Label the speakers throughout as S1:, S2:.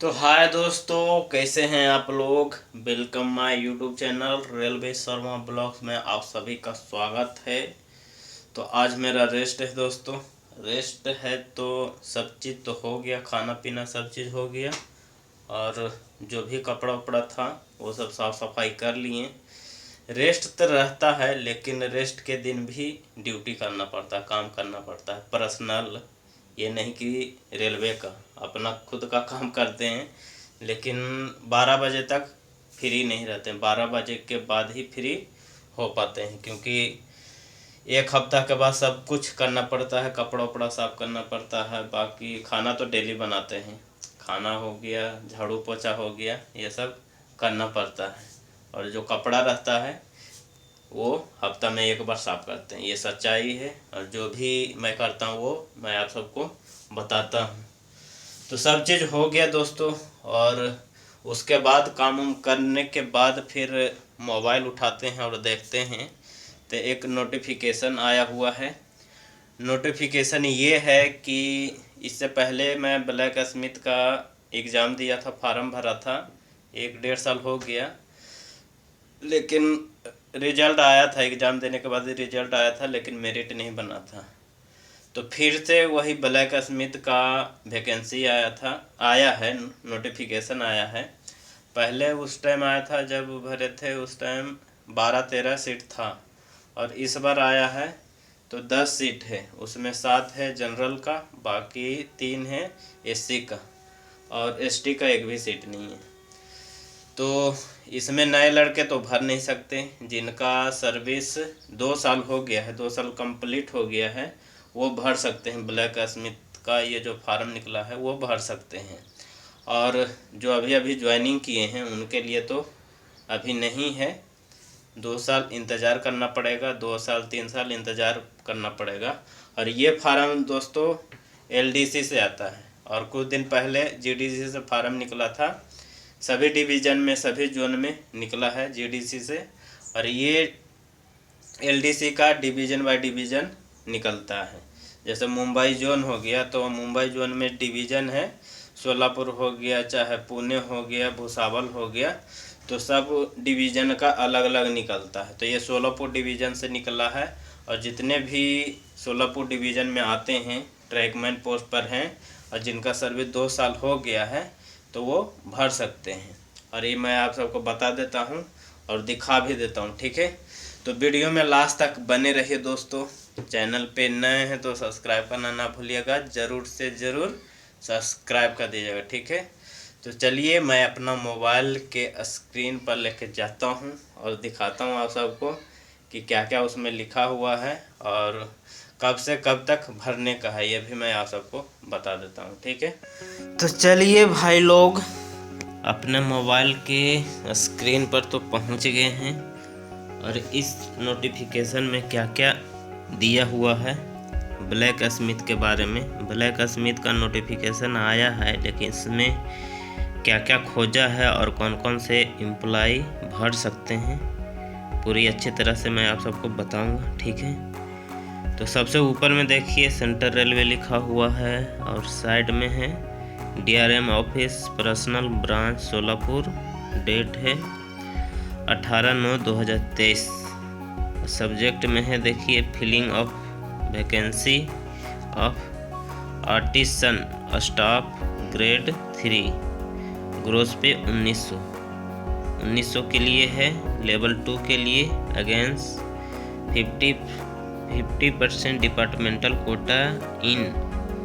S1: तो हाय दोस्तों, कैसे हैं आप लोग। Welcome my YouTube channel railway Sharma blogs में आप सभी का स्वागत है। तो आज मेरा रेस्ट है दोस्तों। रेस्ट है तो सब चीज़ तो हो गया, खाना पीना सब चीज़ हो गया और जो भी कपड़ा उपड़ा था वो सब साफ़ सफाई कर लिए। रेस्ट तो रहता है लेकिन रेस्ट के दिन भी ड्यूटी करना पड़ता है, काम करना पड़ता है पर्सनल। ये नहीं कि रेलवे का, अपना खुद का काम करते हैं लेकिन 12 बजे तक फ्री नहीं रहते हैं। 12 बजे के बाद ही फ्री हो पाते हैं क्योंकि एक हफ्ता के बाद सब कुछ करना पड़ता है, कपड़ा उपड़ा साफ करना पड़ता है। बाकी खाना तो डेली बनाते हैं, खाना हो गया, झाड़ू पोछा हो गया, ये सब करना पड़ता है। और जो कपड़ा रहता है वो हफ्ता में एक बार साफ करते हैं, ये सच्चाई है। और जो भी मैं करता हूँ वो मैं आप सबको बताता हूँ। तो सब चीज़ हो गया दोस्तों। और उसके बाद काम उम करने के बाद फिर मोबाइल उठाते हैं और देखते हैं तो एक नोटिफिकेशन आया हुआ है। नोटिफिकेशन ये है कि इससे पहले मैं ब्लैक स्मिथ का एग्ज़ाम दिया था, फार्म भरा था, 1 डेढ़ साल हो गया। लेकिन रिजल्ट आया था, एग्ज़ाम देने के बाद रिजल्ट आया था लेकिन मेरिट नहीं बना था। तो फिर से वही ब्लैक स्मिथ का वैकेंसी आया है, नोटिफिकेशन आया है। पहले उस टाइम आया था जब भरे थे उस टाइम 12-13 सीट था और इस बार आया है तो 10 सीट है। उसमें 7 है जनरल का, बाकी 3 है एससी का और एसटी का एक भी सीट नहीं है। तो इसमें नए लड़के तो भर नहीं सकते, जिनका सर्विस 2 साल हो गया है, 2 साल कंप्लीट हो गया है, वो भर सकते हैं। ब्लैक स्मिथ का ये जो फार्म निकला है वो भर सकते हैं। और जो अभी अभी ज्वाइनिंग किए हैं उनके लिए तो अभी नहीं है, 2 साल इंतज़ार करना पड़ेगा, 2 साल 3 साल इंतज़ार करना पड़ेगा। और ये फार्म दोस्तों एलडीसी से आता है और कुछ दिन पहले जीडीसी से फार्म निकला था। सभी डिवीज़न में, सभी जोन में निकला है जीडीसी से। और ये एलडीसी का डिवीज़न बाय डिवीज़न निकलता है। जैसे मुंबई जोन हो गया तो मुंबई जोन में डिवीज़न है, सोलापुर हो गया, चाहे पुणे हो गया, भुसावल हो गया, तो सब डिवीज़न का अलग अलग निकलता है। तो ये सोलापुर डिवीज़न से निकला है और जितने भी सोलापुर डिवीज़न में आते हैं, ट्रैकमैन पोस्ट पर हैं और जिनका सर्विस 2 साल हो गया है तो वो भर सकते हैं। और ये मैं आप सबको बता देता हूँ और दिखा भी देता हूँ, ठीक है। तो वीडियो में लास्ट तक बने रहिए दोस्तों। चैनल पे नए हैं तो सब्सक्राइब करना ना भूलिएगा, ज़रूर से ज़रूर सब्सक्राइब कर दीजिएगा, ठीक है। तो चलिए मैं अपना मोबाइल के स्क्रीन पर लेके जाता हूँ और दिखाता हूँ आप सबको कि क्या क्या उसमें लिखा हुआ है और कब से कब तक भरने का है, ये भी मैं आप सबको बता देता हूँ, ठीक है। तो चलिए भाई लोग, अपने मोबाइल के स्क्रीन पर तो पहुँच गए हैं और इस नोटिफिकेशन में क्या क्या दिया हुआ है ब्लैक स्मिथ के बारे में। ब्लैक स्मिथ का नोटिफिकेशन आया है लेकिन इसमें क्या क्या खोजा है और कौन कौन से एम्प्लॉय भर सकते हैं पूरी अच्छी तरह से मैं आप सबको बताऊंगा, ठीक है। तो सबसे ऊपर में देखिए सेंट्रल रेलवे लिखा हुआ है और साइड में है DRM office personnel branch Solapur, date है 18/9/2023। सब्जेक्ट में है देखिए filling of vacancy of artisan staff grade 3, gross pay 1900 के लिए है। लेवल 2 के लिए against 50% departmental quota in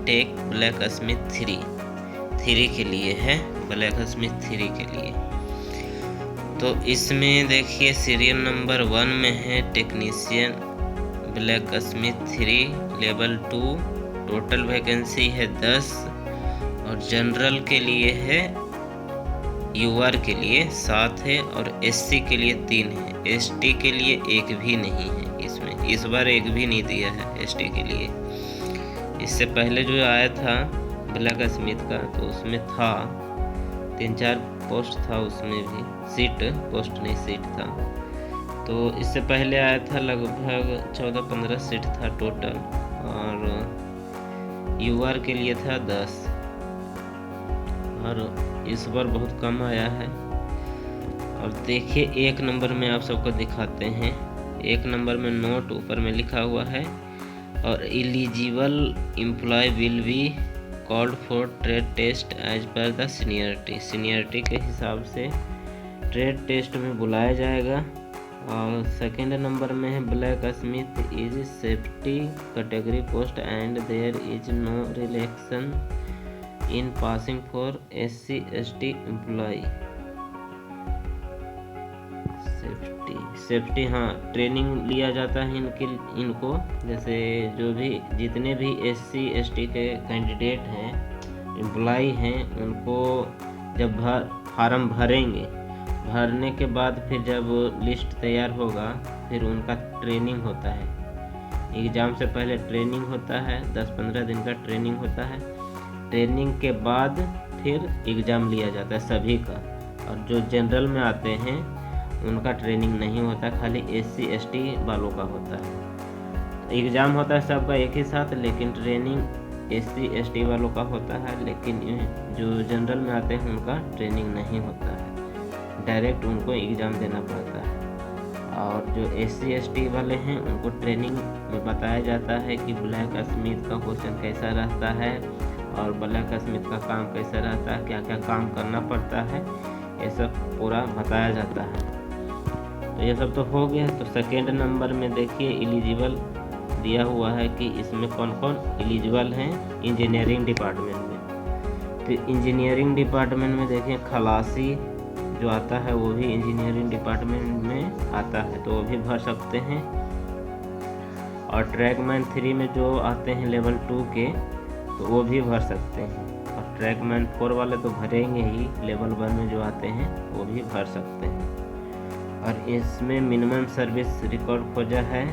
S1: tech blacksmith 3 के लिए है, ब्लैक स्मिथ 3 के लिए। तो इसमें देखिए सीरियल नंबर 1 में है technician black Smith 3 level 2, total vacancy है 10 और जनरल के लिए है, यूआर के लिए 7 है और एससी के लिए 3 है, एसटी के लिए एक भी नहीं है। इसमें इस बार एक भी नहीं दिया है एसटी के लिए। इससे पहले जो आया था ब्लैक स्मिथ का तो उसमें था 3-4 पोस्ट था, उसमें भी सीट, पोस्ट नहीं सीट था। तो इससे पहले आया था लगभग 14-15 सीट था टोटल और यूआर के लिए था 10
S2: और इस बार बहुत कम आया है। और देखिए 1 नंबर में आप सबको दिखाते हैं। 1 नंबर में नोट ऊपर में लिखा हुआ है और eligible employ will be called for trade test as per the seniority के हिसाब से ट्रेड टेस्ट में बुलाया जाएगा। और 2nd नंबर में है blacksmith is safety category post and there is no relaxation in passing for SC/ST employ. Safety हाँ, ट्रेनिंग लिया जाता है इनको, जैसे जो भी जितने भी SC/ST के कैंडिडेट हैं, एम्प्लॉय हैं, उनको जब फार्म भरेंगे, भरने के बाद फिर जब लिस्ट तैयार होगा फिर उनका ट्रेनिंग होता है। एग्ज़ाम से पहले ट्रेनिंग होता है, 10-15 दिन का ट्रेनिंग होता है। ट्रेनिंग के बाद फिर एग्ज़ाम लिया जाता है सभी का। और जो जनरल में आते हैं उनका ट्रेनिंग नहीं होता, खाली SC/ST वालों का होता है। एग्ज़ाम होता है सबका एक ही साथ, लेकिन ट्रेनिंग SC/ST वालों का होता है। लेकिन जो जनरल में आते हैं उनका ट्रेनिंग नहीं होता है, डायरेक्ट उनको एग्ज़ाम देना पड़ता है। और जो SC/ST वाले हैं उनको ट्रेनिंग में बताया जाता है कि ब्लैक स्मिथ का क्वेश्चन कैसा रहता है और ब्लैक स्मिथ का काम कैसा रहता है, क्या क्या काम करना पड़ता है, ये सब पूरा बताया जाता है। तो ये सब तो हो गया। तो 2nd नंबर में देखिए एलिजिबल दिया हुआ है कि इसमें कौन कौन एलिजिबल हैं इंजीनियरिंग डिपार्टमेंट में। तो इंजीनियरिंग डिपार्टमेंट में देखिए खलासी जो आता है वो भी इंजीनियरिंग डिपार्टमेंट में आता है, तो वो भी भर सकते हैं। और ट्रैकमैन 3 में जो आते हैं लेवल 2 के, तो वो भी भर सकते हैं। और ट्रैकमैन 4 वाले तो भरेंगे ही, लेवल 1 में जो आते हैं वो भी भर सकते हैं। और इसमें मिनिमम सर्विस रिकॉर्ड खोजा है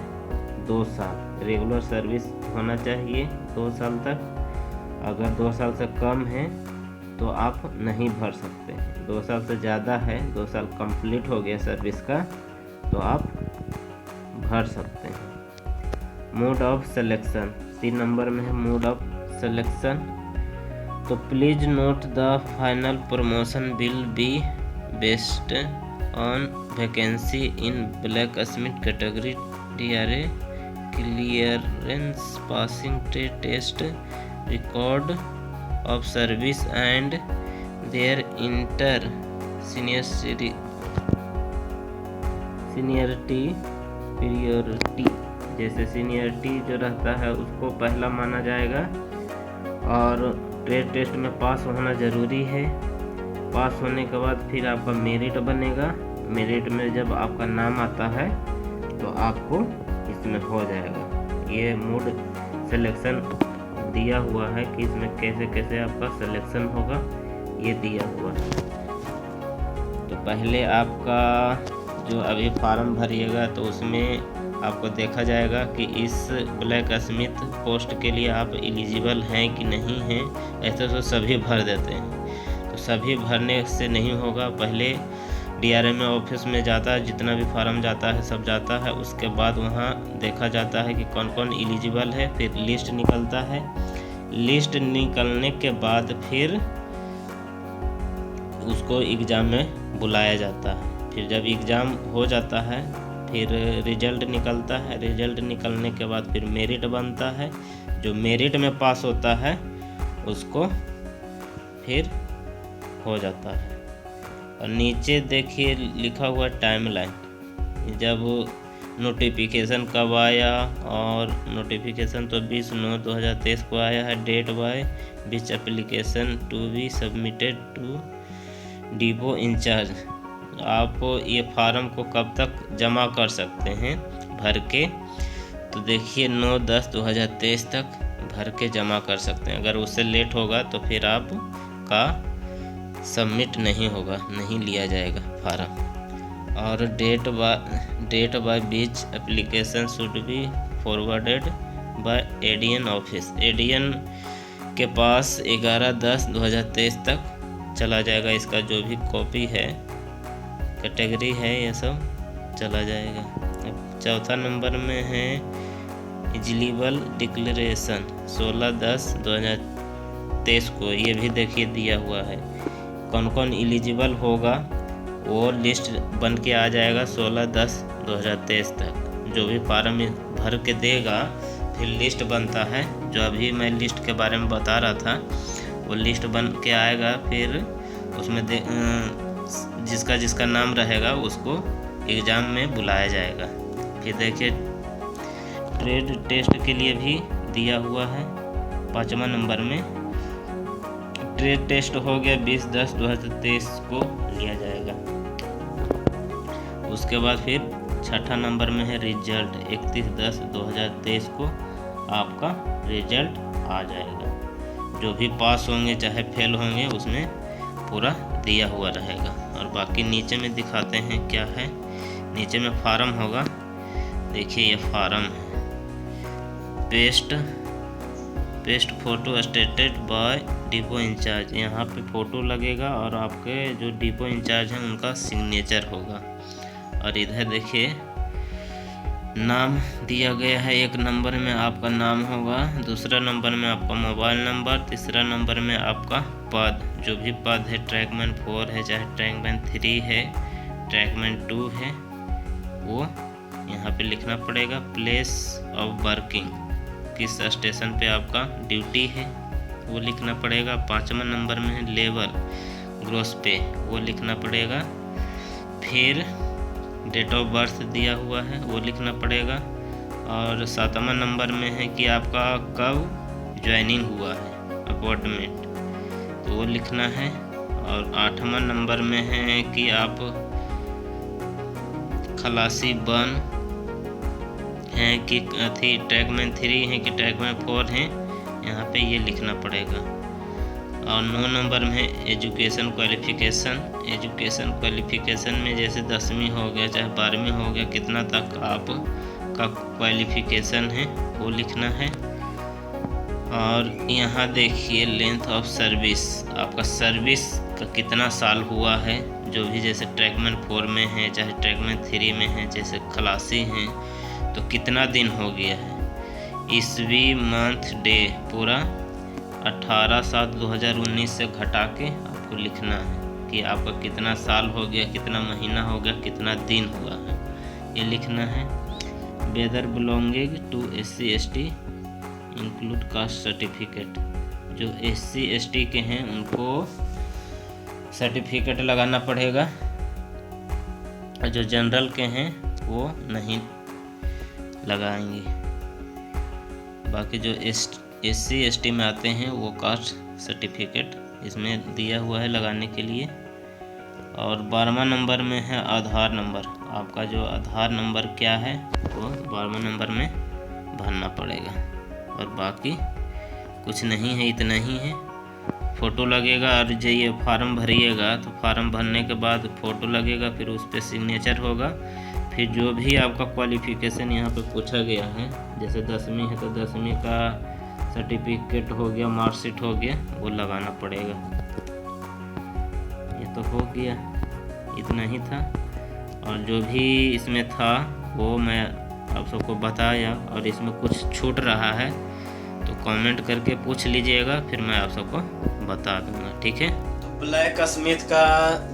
S2: 2 साल, रेगुलर सर्विस होना चाहिए 2 साल तक। अगर 2 साल से कम है तो आप नहीं भर सकते हैं। 2 साल से ज़्यादा है, 2 साल कंप्लीट हो गया सर्विस का, तो आप भर सकते हैं। मोड ऑफ सिलेक्शन 3 नंबर में है मोड ऑफ सिलेक्शन। तो please note the final promotion will be based on vacancy in blacksmith category DRA clearance passing trade test record of service and their inter seniority periodicity. जैसे seniority जो रहता है उसको पहला माना जाएगा। और ट्रेड टेस्ट में पास होना ज़रूरी है। पास होने के बाद फिर आपका मेरिट बनेगा। मेरिट में जब आपका नाम आता है तो आपको इसमें हो जाएगा। ये मोड सिलेक्शन दिया हुआ है कि इसमें कैसे कैसे आपका सिलेक्शन होगा, ये दिया हुआ है। तो पहले आपका जो अभी फॉर्म भरिएगा तो उसमें आपको देखा जाएगा कि इस ब्लैक स्मिथ पोस्ट के लिए आप एलिजिबल हैं कि नहीं हैं। ऐसे तो सभी भर देते हैं, तो सभी भरने से नहीं होगा। पहले DRA में ऑफिस में जाता है, जितना भी फार्म जाता है सब जाता है, उसके बाद वहाँ देखा जाता है कि कौन कौन एलिजिबल है। फिर लिस्ट निकलता है। लिस्ट निकलने के बाद फिर उसको एग्ज़ाम में बुलाया जाता है। फिर जब एग्ज़ाम हो जाता है फिर रिजल्ट निकलता है। रिजल्ट निकलने के बाद फिर मेरिट बनता है। जो मेरिट में पास होता है उसको फिर हो जाता है। और नीचे देखिए लिखा हुआ टाइमलाइन, जब नोटिफिकेशन कब आया। और नोटिफिकेशन तो 20/9/2023 को आया है। Date by which application to be submitted to depot incharge. आप ये फार्म को कब तक जमा कर सकते हैं भर के, तो देखिए 9/10/2023 तक भर के जमा कर सकते हैं। अगर उससे लेट होगा तो फिर आपका सबमिट नहीं होगा, नहीं लिया जाएगा फार्म। और date by which application should be forwarded by ADN office. ADN के पास 11/10/2023 तक चला जाएगा। इसका जो भी कॉपी है, कैटेगरी है, ये सब चला जाएगा। अब 4था नंबर में है एलिजिबल डिक्लेरेशन 16/10/2023 2023 को। ये भी देखिए दिया हुआ है कौन कौन एलिजिबल होगा, वो लिस्ट बन के आ जाएगा 16/10/2023 तक। जो भी फार्म भर के देगा फिर लिस्ट बनता है। जो अभी मैं लिस्ट के बारे में बता रहा था वो लिस्ट बन के आएगा, फिर उसमें जिसका जिसका नाम रहेगा उसको एग्ज़ाम में बुलाया जाएगा। फिर देखिए ट्रेड टेस्ट के लिए भी दिया हुआ है 5वां नंबर में। ट्रेड टेस्ट हो गया 20/10/2023 को लिया जाएगा। उसके बाद फिर 6ठा नंबर में है रिजल्ट, 31/10/2023 को आपका रिजल्ट आ जाएगा। जो भी पास होंगे चाहे फेल होंगे उसमें पूरा दिया हुआ रहेगा। और बाकी नीचे में दिखाते हैं क्या है। नीचे में फार्म होगा, देखिए ये फार्म है। Paste photo attested by depot incharge, यहाँ पे फ़ोटो लगेगा और आपके जो डिपो इंचार्ज हैं उनका सिग्नेचर होगा। और इधर देखिए नाम दिया गया है। 1 नंबर में आपका नाम होगा, दूसरा नंबर में आपका मोबाइल नंबर, तीसरा नंबर में आपका पद, जो भी पद है, ट्रैकमैन 4 है चाहे ट्रैकमैन 3 है, ट्रैकमैन 2 है, वो यहाँ पे लिखना पड़ेगा। प्लेस ऑफ वर्किंग, किस स्टेशन पे आपका ड्यूटी है वो लिखना पड़ेगा। 5वां नंबर में है लेबर ग्रोस पे, वो लिखना पड़ेगा। फिर डेट ऑफ बर्थ दिया हुआ है वो लिखना पड़ेगा। और 7वां नंबर में है कि आपका कब ज्वाइनिंग हुआ है अपॉइंटमेंट, तो वो लिखना है। और 8वां नंबर में है कि आप खलासी 1 हैं कि ट्रैकमैन 3 हैं कि ट्रैकमैन 4 हैं, यहाँ पे ये लिखना पड़ेगा। और 9 नंबर में एजुकेशन क्वालिफिकेशन। एजुकेशन क्वालिफिकेशन में जैसे 10वीं हो गया चाहे 12वीं हो गया, कितना तक आपका क्वालिफिकेशन है वो लिखना है। और यहाँ देखिए लेंथ ऑफ सर्विस, आपका सर्विस का कितना साल हुआ है। जो भी जैसे ट्रैकमैन 4 में है चाहे ट्रैकमैन 3 में है, जैसे खलासी हैं तो कितना दिन हो गया है। ईस्वी मंथ डे पूरा 18/7/2019 से घटा के आपको लिखना है कि आपका कितना साल हो गया, कितना महीना हो गया, कितना दिन हुआ है, ये लिखना है। Whether belonging to SC ST include caste certificate, जो SC ST के हैं उनको सर्टिफिकेट लगाना पड़ेगा, और जो जनरल के हैं वो नहीं लगाएंगे। बाकी जो SC ST में आते हैं वो कास्ट सर्टिफिकेट इसमें दिया हुआ है लगाने के लिए। और 12वां नंबर में है आधार नंबर, आपका जो आधार नंबर क्या है वो 12वां नंबर में भरना पड़ेगा। और बाकी कुछ नहीं है, इतना ही है। फ़ोटो लगेगा और जो ये फार्म भरिएगा तो फार्म भरने के बाद फ़ोटो लगेगा, फिर उस पर सिग्नेचर होगा। फिर जो भी आपका क्वालिफ़िकेशन यहाँ पे पूछा गया है, जैसे 10वीं है तो 10वीं का सर्टिफिकेट हो गया, मार्कशीट हो गया, वो लगाना पड़ेगा। ये तो हो गया, इतना ही था। और जो भी इसमें था वो मैं आप सबको बताया। और इसमें कुछ छूट रहा है तो कमेंट करके पूछ लीजिएगा, फिर मैं आप सबको बता दूंगा, ठीक है।
S1: तो ब्लैक स्मिथ का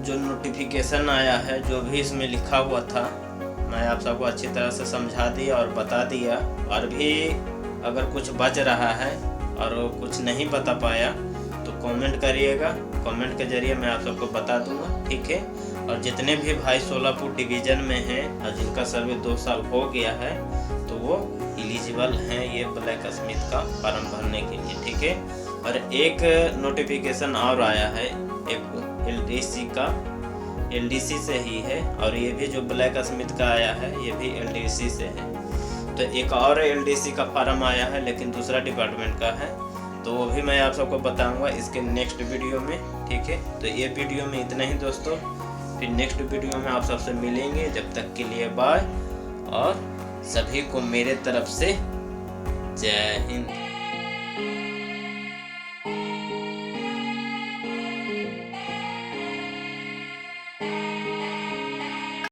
S1: जो नोटिफिकेशन आया है, जो भी इसमें लिखा हुआ था, मैं आप सबको अच्छी तरह से समझा दिया और बता दिया। और भी अगर कुछ बच रहा है और कुछ नहीं बता पाया तो कमेंट करिएगा, कमेंट के जरिए मैं आप सबको बता दूंगा, ठीक है। और जितने भी भाई सोलापुर डिवीज़न में हैं और जिनका सर्विस 2 साल हो गया है तो वो एलिजिबल हैं ये ब्लैक स्मिथ का फॉर्म भरने के लिए, ठीक है। और एक नोटिफिकेशन और आया है, एक LDC का, LDC से ही है। और ये भी जो ब्लैक स्मिथ का आया है ये भी LDC से है। तो एक और LDC का फॉर्म आया है लेकिन दूसरा डिपार्टमेंट का है, तो वो भी मैं आप सबको बताऊंगा इसके नेक्स्ट वीडियो में, ठीक है। तो ये वीडियो में इतना ही दोस्तों, फिर नेक्स्ट वीडियो में आप सबसे मिलेंगे। जब तक के लिए बाय, और सभी को मेरे तरफ से जय हिंद।